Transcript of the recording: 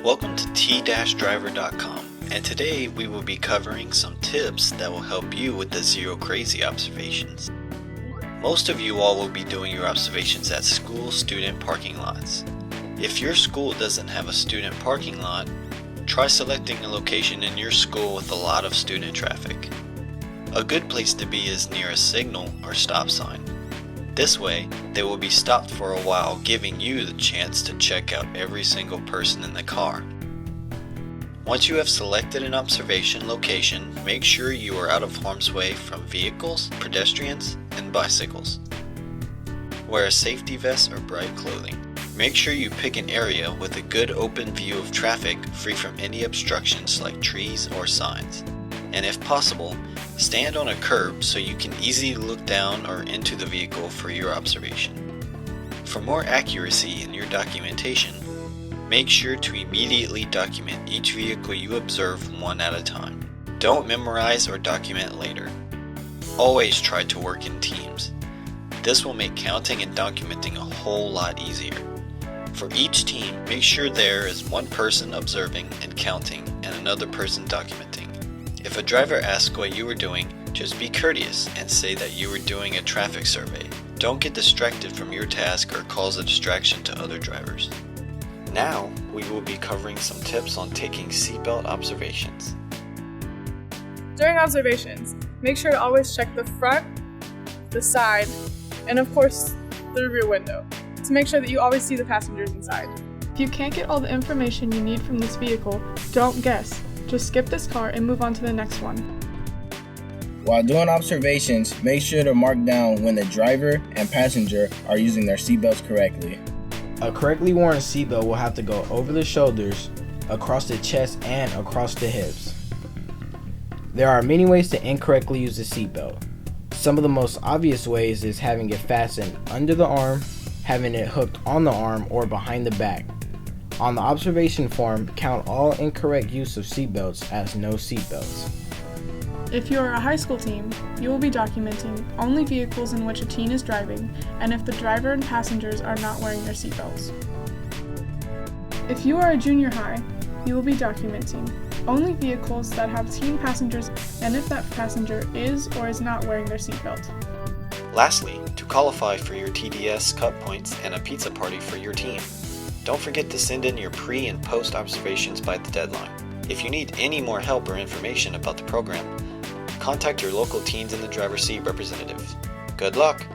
Welcome to t-driver.com, and today we will be covering some tips that will help you with the zero crazy observations. Most of you all will be doing your observations at school student parking lots. If your school doesn't have a student parking lot, try selecting a location in your school with a lot of student traffic. A good place to be is near a signal or stop sign. This way, they will be stopped for a while, giving you the chance to check out every single person in the car. Once you have selected an observation location, make sure you are out of harm's way from vehicles, pedestrians, and bicycles. Wear a safety vest or bright clothing. Make sure you pick an area with a good open view of traffic, free from any obstructions like trees or signs. And if possible, stand on a curb so you can easily look down or into the vehicle for your observation. For more accuracy in your documentation, make sure to immediately document each vehicle you observe one at a time. Don't memorize or document later. Always try to work in teams. This will make counting and documenting a whole lot easier. For each team, make sure there is one person observing and counting and another person documenting. If a driver asks what you were doing, just be courteous and say that you were doing a traffic survey. Don't get distracted from your task or cause a distraction to other drivers. Now, we will be covering some tips on taking seatbelt observations. During observations, make sure to always check the front, the side, and of course, the rear window to make sure that you always see the passengers inside. If you can't get all the information you need from this vehicle, don't guess. Just skip this car and move on to the next one. While doing observations, make sure to mark down when the driver and passenger are using their seatbelts correctly. A correctly worn seatbelt will have to go over the shoulders, across the chest, and across the hips. There are many ways to incorrectly use a seatbelt. Some of the most obvious ways is having it fastened under the arm, having it hooked on the arm, or behind the back. On the observation form, count all incorrect use of seatbelts as no seatbelts. If you are a high school team, you will be documenting only vehicles in which a teen is driving and if the driver and passengers are not wearing their seatbelts. If you are a junior high, you will be documenting only vehicles that have teen passengers and if that passenger is or is not wearing their seatbelt. Lastly, to qualify for your TDS cut points and a pizza party for your team, don't forget to send in your pre- and post-observations by the deadline. If you need any more help or information about the program, contact your local Teens in the Driver's Seat representative. Good luck!